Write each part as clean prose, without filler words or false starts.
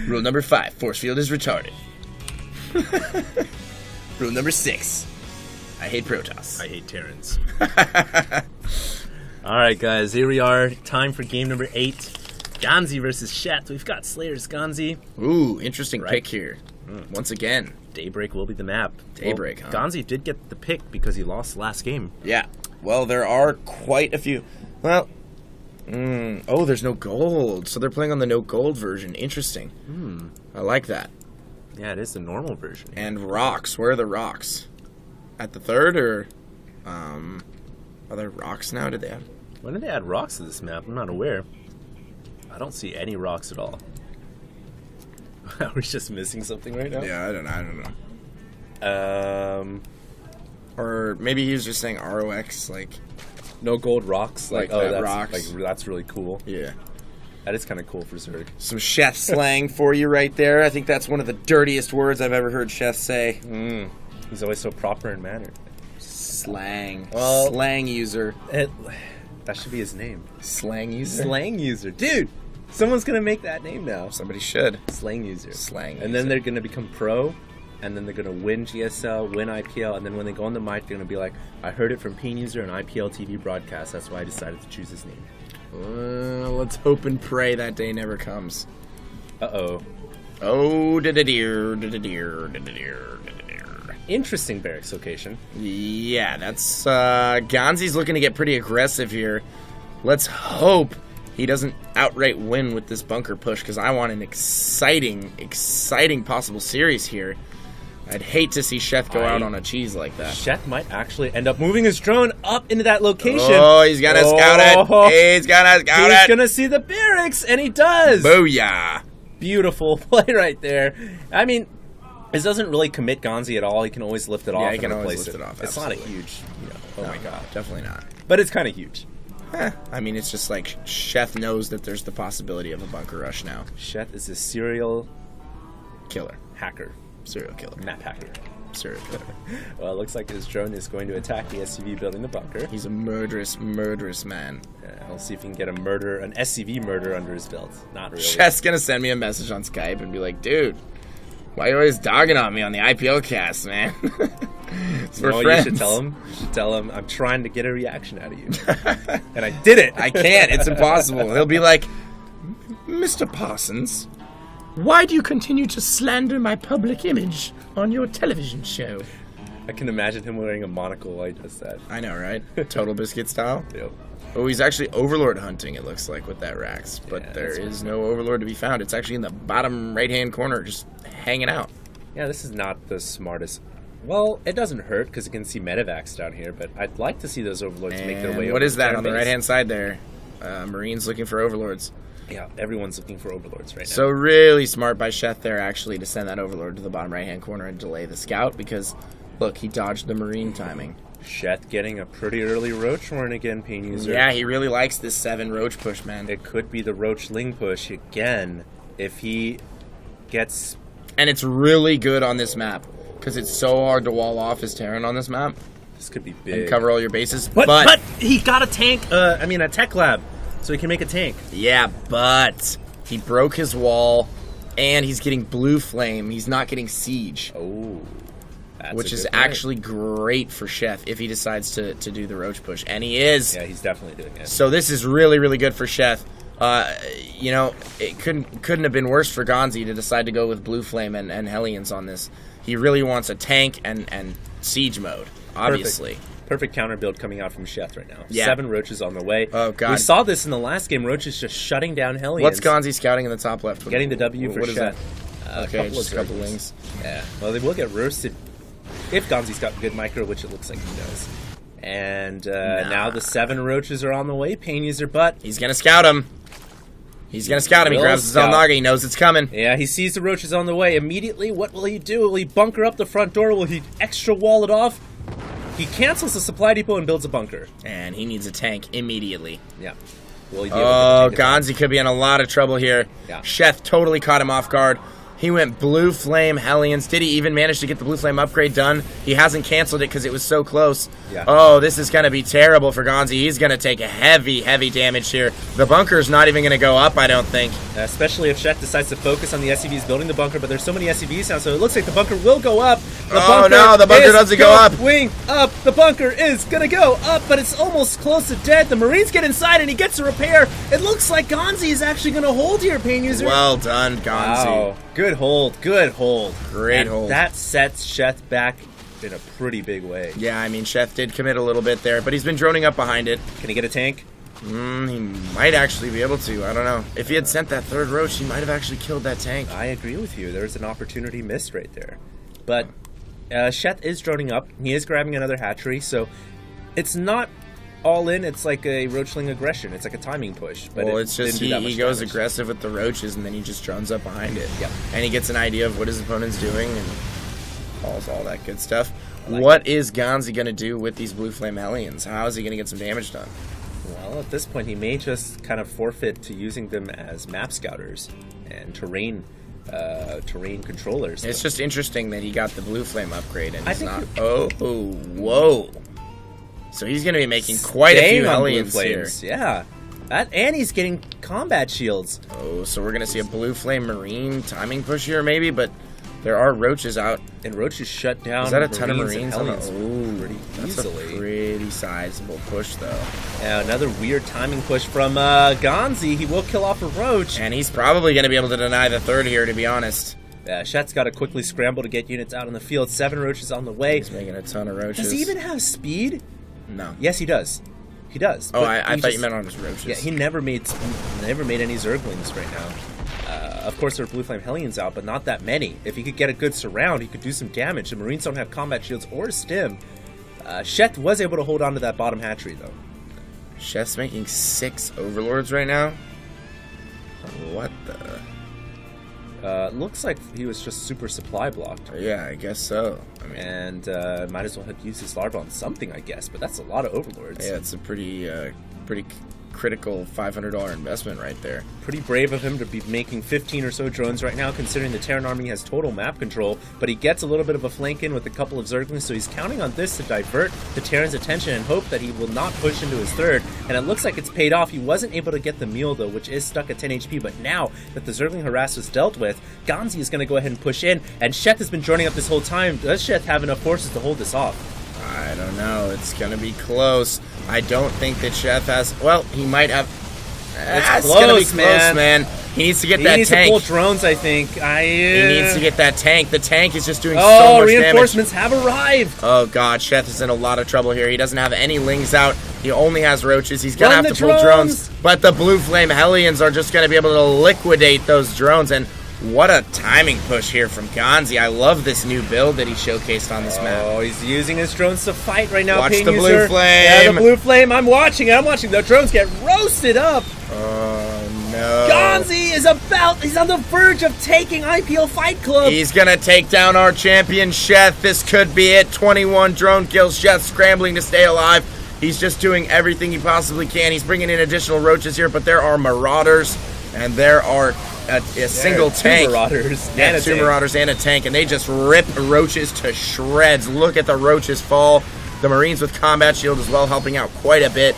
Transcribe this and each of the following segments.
Rule number 5, force field is retarded. Rule number 6, I hate Protoss. I hate Terrans. Alright guys, here we are. Time for game number 8. GanZi versus sheth. We've got SlayerS.GanZi. Ooh, interesting pick here. Once again. Daybreak will be the map. Daybreak, well, huh? GanZi did get the pick because he lost last game. Yeah. Well, there are quite a few. Well, oh, there's no gold. So they're playing on the no gold version. Interesting. I like that. Yeah, it is the normal version. And rocks. Where are the rocks? At the third, or are there rocks now? Did they have? When did they add rocks to this map? I'm not aware. I don't see any rocks at all. Are we just missing something right now? Yeah, I don't know. Or maybe he was just saying ROX, like no gold rocks. Like oh, that's rocks. Like that's really cool. Yeah, that is kind of cool for Zerg. Some sheth slang for you right there. I think that's one of the dirtiest words I've ever heard sheth say. He's always so proper and mannered. Slang. Well, slang user. That should be his name. Slang user. Slang user, dude. Someone's gonna make that name now. Somebody should. Slang user. Slang. And then they're gonna become pro, and then they're gonna win GSL, win IPL, and then when they go on the mic, they're gonna be like, "I heard it from Peen User and IPL TV broadcast. That's why I decided to choose his name." Let's hope and pray that day never comes. Uh-oh. Oh, da-da-deer, da-da-deer, da-da-deer, da-da-deer. Interesting barracks location. Yeah, that's GanZi's looking to get pretty aggressive here. Let's hope he doesn't outright win with this bunker push, because I want an exciting possible series here. I'd hate to see sheth go out on a cheese like that. Sheth might actually end up moving his drone up into that location. Oh, he's gonna scout it. He's gonna scout it. He's gonna see the barracks, and he does. Booyah. Beautiful play right there. I mean, this doesn't really commit GanZi at all. He can always lift it off and replace it. It's not a huge, oh my god. Definitely not. But it's kind of huge. I mean, it's just like sheth knows that there's the possibility of a bunker rush now. Sheth is a serial killer. Hacker. Serial killer. Map hacker. Serial killer. Well, it looks like his drone is going to attack the SCV building the bunker. He's a murderous, murderous man. I'll see if he can get an SCV murder under his belt. Not really. Sheth's gonna send me a message on Skype and be like, dude, why are you always dogging on me on the IPL cast, man? It's for friends. You should tell him. You should tell him I'm trying to get a reaction out of you. And I did it. I can't. It's impossible. He'll be like, Mr. Parsons, why do you continue to slander my public image on your television show? I can imagine him wearing a monocle while he does that. I know, right? Total Biscuit style? Yep. Oh, he's actually Overlord hunting, it looks like, with that Rax. But there is no Overlord to be found. It's actually in the bottom right-hand corner, just hanging out. Yeah, this is not the smartest. Well, it doesn't hurt, because you can see Medivacs down here, but I'd like to see those Overlords make their way over. What is that on the right-hand side there? Marines looking for Overlords. Yeah, everyone's looking for Overlords right now. So really smart by sheth there, actually, to send that Overlord to the bottom right-hand corner and delay the scout, because, look, he dodged the Marine timing. Sheth getting a pretty early Roach run again, Peen User. Yeah, he really likes this 7 Roach push, man. It could be the Roach Ling push again if he gets... And it's really good on this map, because it's so hard to wall off his Terran on this map. This could be big. And cover all your bases. But he got a tank, a tech lab, so he can make a tank. Yeah, but he broke his wall, and he's getting blue flame. He's not getting siege. Oh. Which is actually great for sheth if he decides to do the Roach push. And he is. Yeah, he's definitely doing it. So this is really, really good for sheth. You know, it couldn't have been worse for GanZi to decide to go with Blue Flame and Hellions on this. He really wants a tank and siege mode, obviously. Perfect counter build coming out from sheth right now. Yeah. 7 Roaches on the way. Oh, God. We saw this in the last game. Roach is just shutting down Hellions. What's GanZi scouting in the top left? Getting the W for sheth. Okay, just a couple wings. Yeah. Well, they will get roasted if GanZi's got good micro, which it looks like he does. And now the 7 Roaches are on the way. Peen User, but he's going to scout him. He's going to scout him. He grabs his Zelnaga. He knows it's coming. Yeah, he sees the Roaches on the way. Immediately, what will he do? Will he bunker up the front door? Will he extra wall it off? He cancels the supply depot and builds a bunker. And he needs a tank immediately. Yeah. Will he Oh, GanZi could be in a lot of trouble here. Yeah. Sheth totally caught him off guard. He went Blue Flame Hellions. Did he even manage to get the Blue Flame upgrade done? He hasn't canceled it because it was so close. Yeah. Oh, this is going to be terrible for GanZi. He's going to take a heavy, heavy damage here. The bunker's not even going to go up, I don't think. Especially if sheth decides to focus on the SCVs building the bunker, but there's so many SCVs now, so it looks like the bunker will go up. The oh no, the bunker doesn't go up. Wing up. The bunker is going to go up, but it's almost close to dead. The Marines get inside and he gets a repair. It looks like GanZi is actually going to hold here, Pain User. Well done, GanZi. Wow. Good hold. Good hold. Great hold. That sets sheth back in a pretty big way. Yeah, I mean, sheth did commit a little bit there, but he's been droning up behind it. Can he get a tank? He might actually be able to. I don't know. If he had sent that third Roach, he might have actually killed that tank. I agree with you. There's an opportunity missed right there. But sheth is droning up. He is grabbing another hatchery, so it's not all in. It's like a Roachling aggression. It's like a timing push. But well, it's just he goes damage. aggressive with the Roaches, and then he just drones up behind it. Yep. And he gets an idea of what his opponent's doing, and all that good stuff. Like what is GanZi going to do with these Blue Flame Hellions? How is he going to get some damage done? Well, at this point, he may just kind of forfeit to using them as map scouters and terrain controllers. It's just interesting that he got the Blue Flame upgrade, and he's not. think Oh, whoa! So he's going to be making quite a few Hellions here. Yeah. And he's getting combat shields. Oh, so we're going to see a Blue Flame Marine timing push here, maybe, but there are Roaches out. And Roach is shut down. Is that a ton of Marines? Pretty That's easily. a pretty sizable push, though. Yeah, another weird timing push from GanZi. He will kill off a Roach. And he's probably going to be able to deny the third here, to be honest. Sheth's got to quickly scramble to get units out on the field. 7 Roaches on the way. He's making a ton of Roaches. Does he even have speed? No. Yes, he does. He does. Oh, I thought you meant on his Roaches. Yeah, he never made any Zerglings right now. Of course, there are Blue Flame Hellions out, but not that many. If he could get a good surround, he could do some damage. The Marines don't have combat shields or stim. Sheth was able to hold on to that bottom hatchery, though. Sheth's making 6 Overlords right now? What the... Looks like he was just super supply blocked. Yeah, I guess so. I mean, And might as well have used his larva on something, I guess. But that's a lot of Overlords. yeah, it's a pretty critical $500 investment right there. Pretty brave of him to be making 15 or so drones right now, considering the Terran army has total map control. But he gets a little bit of a flank in with a couple of Zerglings, so he's counting on this to divert the Terran's attention and hope that he will not push into his third. And it looks like it's paid off. He wasn't able to get the mule, though, which is stuck at 10 HP. But now that the Zergling harass was dealt with, GanZi is going to go ahead and push in. And Sheth has been joining up this whole time. Does Sheth have enough forces to hold this off? I don't know. It's going to be close. I don't think that Sheth has... Well, he might have... It's going to be close, close, man. He needs to get that tank. He needs to pull drones, I think. He needs to get that tank. The tank is just doing so much reinforcements damage. have arrived. Oh, God. Sheth is in a lot of trouble here. He doesn't have any lings out. He only has Roaches. He's going to have to pull drones. But the Blue Flame Hellions are just going to be able to liquidate those drones. And what a timing push here from GanZi. I love this new build that he showcased on this map. Oh, he's using his drones to fight right now. Watch the Blue Flame. Yeah, the Blue Flame. I'm watching it. The drones get roasted up. Oh, no. GanZi he's on the verge of taking IPL Fight Club. He's going to take down our champion, Sheth. This could be it. 21 drone kills. Sheth scrambling to stay alive. He's just doing everything he possibly can. He's bringing in additional Roaches here, but there are Marauders, and there are a single tank. Two Marauders. Yeah, two Marauders and a tank, and they just rip Roaches to shreds. Look at the Roaches fall. The Marines with combat shield as well, helping out quite a bit.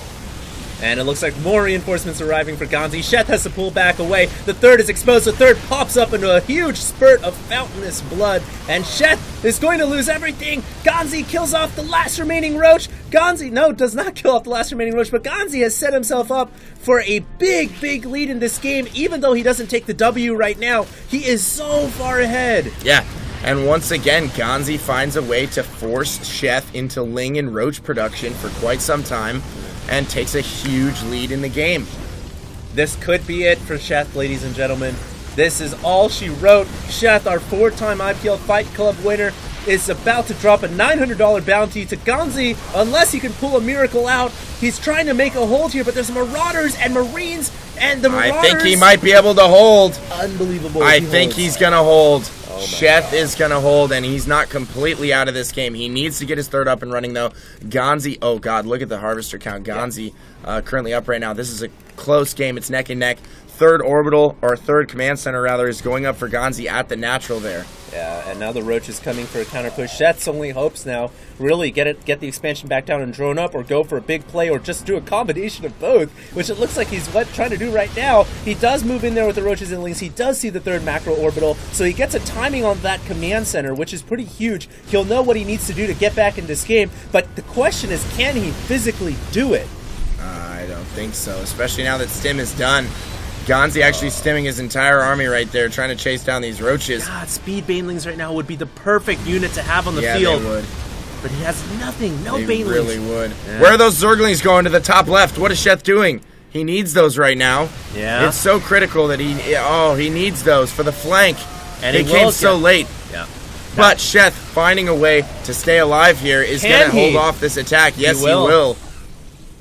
And it looks like more reinforcements arriving for GanZi. Sheth has to pull back away. The third is exposed. The third pops up into a huge spurt of fountainous blood. And Sheth is going to lose everything. GanZi kills off the last remaining Roach. GanZi, does not kill off the last remaining Roach, but GanZi has set himself up for a big, big lead in this game. Even though he doesn't take the W right now, he is so far ahead. Yeah. And once again, GanZi finds a way to force Sheth into Ling and Roach production for quite some time and takes a huge lead in the game. This could be it for Sheth, ladies and gentlemen. This is all she wrote. Sheth, our 4-time IPL Fight Club winner, is about to drop a $900 bounty to GanZi unless he can pull a miracle out. He's trying to make a hold here, but there's Marauders and Marines, and the Marauders... I think he might be able to hold. Unbelievable. I think he's going to hold. Oh Sheth is going to hold, and he's not completely out of this game. He needs to get his third up and running, though. GanZi, oh, God, look at the Harvester count. GanZi currently up right now. This is a close game. It's neck and neck. third orbital, or third command center rather, is going up for GanZi at the natural there. Yeah, and now the Roach is coming for a counter push. Sheth's only hopes now, really get the expansion back down and drone up, or go for a big play, or just do a combination of both, which it looks like he's trying to do right now. He does move in there with the Roaches and Lings. He does see the third macro orbital, so he gets a timing on that command center, which is pretty huge. He'll know what he needs to do to get back in this game, but the question is, can he physically do it? I don't think so, especially now that Stim is done. GanZi actually stimming his entire army right there, trying to chase down these Roaches. God, speed Banelings right now would be the perfect unit to have on the Yeah, field. they would. But he has nothing, no They Banelings. really would. Yeah. Where are those Zerglings going to the top left? What is Sheth doing? He needs those right now. Yeah. It's so critical that he needs those for the flank. And they he came will so get- late. Yeah. But Sheth finding a way to stay alive here is going to Can he? hold off this attack. Yes, he will. will.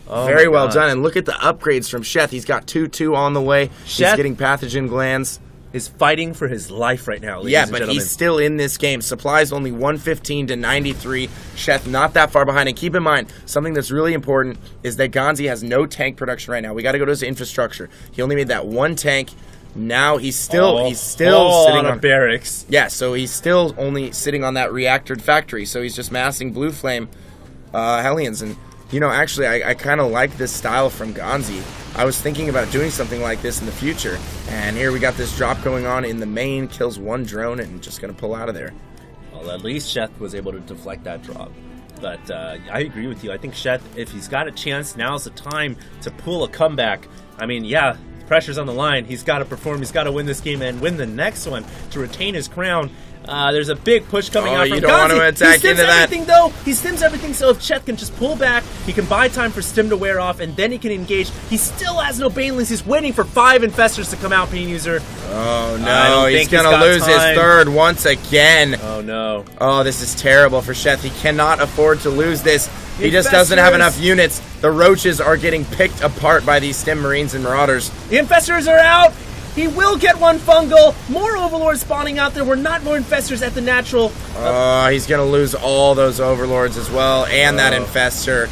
Oh Very my well God. done. And look at the upgrades from Sheth. He's got 2/2 on the way. He's Sheth getting pathogen glands. is fighting for his life right now, ladies Yeah, and but gentlemen. he's still in this game. Supplies only 115 to 93. Sheth not that far behind. And keep in mind, something that's really important is that GanZi has no tank production right now. We got to go to his infrastructure. He only made that one tank. Now he's still sitting on a barracks. Yeah, so he's still only sitting on that reactored factory. So he's just massing blue flame Hellions. And you know, actually, I kind of like this style from GanZi. I was thinking about doing something like this in the future. And here we got this drop going on in the main, kills one drone, and just going to pull out of there. Well, at least Sheth was able to deflect that drop. But I agree with you. I think Sheth, if he's got a chance, now's the time to pull a comeback. I mean, yeah, pressure's on the line. He's got to perform. He's got to win this game and win the next one to retain his crown. There's a big push coming out from you don't want to GanZi. attack He stims into that. everything, though. He stims everything, so if Sheth can just pull back, he can buy time for Stim to wear off, and then he can engage. He still has no Banelings. He's waiting for 5 Infestors to come out, Pain User. Oh I no, don't he's think he's going to got lose his time. third once again. Oh, no. Oh, this is terrible for Sheth. He cannot afford to lose this. He just doesn't have Infestors. enough units. The Roaches are getting picked apart by these Stim Marines and Marauders. The Infestors are out. He will get one Fungal. More Overlords spawning out there. We're not more Infestors at the natural. He's going to lose all those Overlords as well, and that Infestor.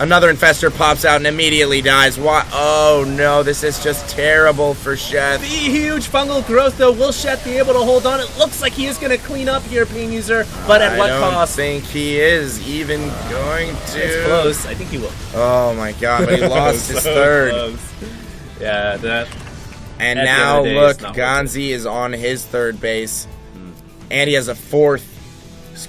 Another Infestor pops out and immediately dies. Why? Oh no, this is just terrible for The Sheth. huge Fungal growth, though. Will Sheth be able to hold on? It looks like he is going to clean up here, Pain User. But at what I don't cost? think he is even going to. It's close. I think he will. Oh my god, but he lost his So third. close. Yeah, that. And At the now, end of the day, look, it's not GanZi is on his third base. And he has a fourth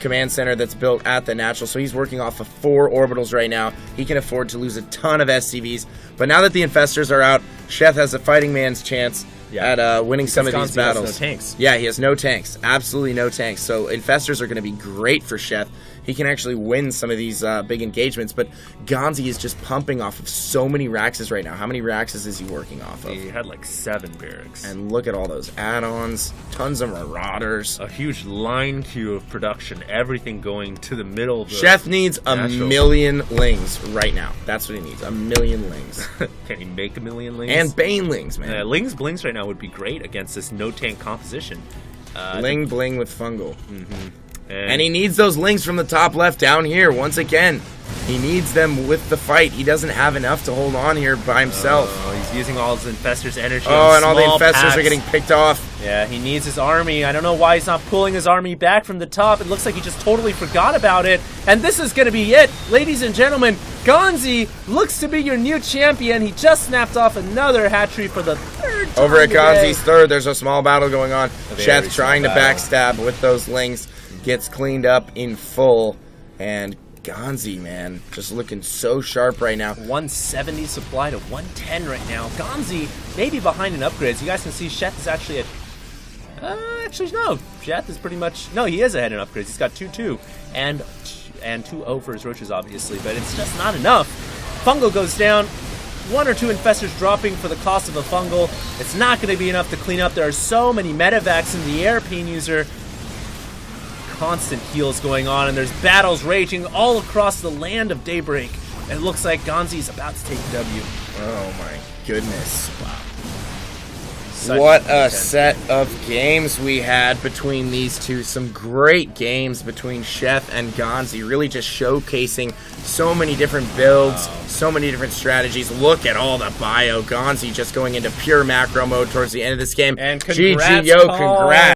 command center that's built at the natural. So he's working off of 4 orbitals right now. He can afford to lose a ton of SCVs. But now that the Infestors are out, Sheth has a fighting man's chance at winning some of these GanZi has battles. no tanks. Yeah, he has no tanks. Absolutely no tanks. So Infestors are going to be great for Sheth. He can actually win some of these big engagements, but GanZi is just pumping off of so many Raxes right now. How many Raxes is he working off of? He had like 7 barracks. And look at all those add-ons, tons of Marauders. A huge line queue of production, everything going to the middle of the Sheth needs a natural. million Lings right now. That's what he needs, a million Lings. Can he make a million Lings? And Banelings, man. Lings Blings right now would be great against this no tank composition. Ling Bling with Fungal. And And he needs those Lings from the top left down here, once again. He needs them with the fight. He doesn't have enough to hold on here by himself. he's using all his Infestors' energy. Oh, and all the small Infestors packs. are getting picked off. Yeah, he needs his army. I don't know why he's not pulling his army back from the top. It looks like he just totally forgot about it. And this is going to be it. Ladies and gentlemen, GanZi looks to be your new champion. He just snapped off another hat-trick for the 3rd time Over at today. GanZi's third, there's a small battle going on. very Sheth trying to small battle. backstab with those Lings. Gets cleaned up in full. And GanZi, man, just looking so sharp right now. 170 supply to 110 right now. GanZi may be behind in upgrades. You guys can see Sheth is actually at... actually, no. Sheth is pretty much... No, he is ahead in upgrades. He's got 2-2. And 2-0 for his Roaches, obviously. But it's just not enough. Fungal goes down. 1 or 2 Infestors dropping for the cost of a Fungal. It's not going to be enough to clean up. There are so many medevacs in the air, Pain User. Constant heals going on, and there's battles raging all across the land of Daybreak. And it looks like GanZi's about to take the W. Oh my goodness. Wow. such What a intense set of games we had between these two. Some great games between sheth and GanZi, really just showcasing so many different builds, so many different strategies. Look at all the bio. GanZi just going into pure macro mode towards the end of this game. And congrats, GG, yo, Paul. congrats.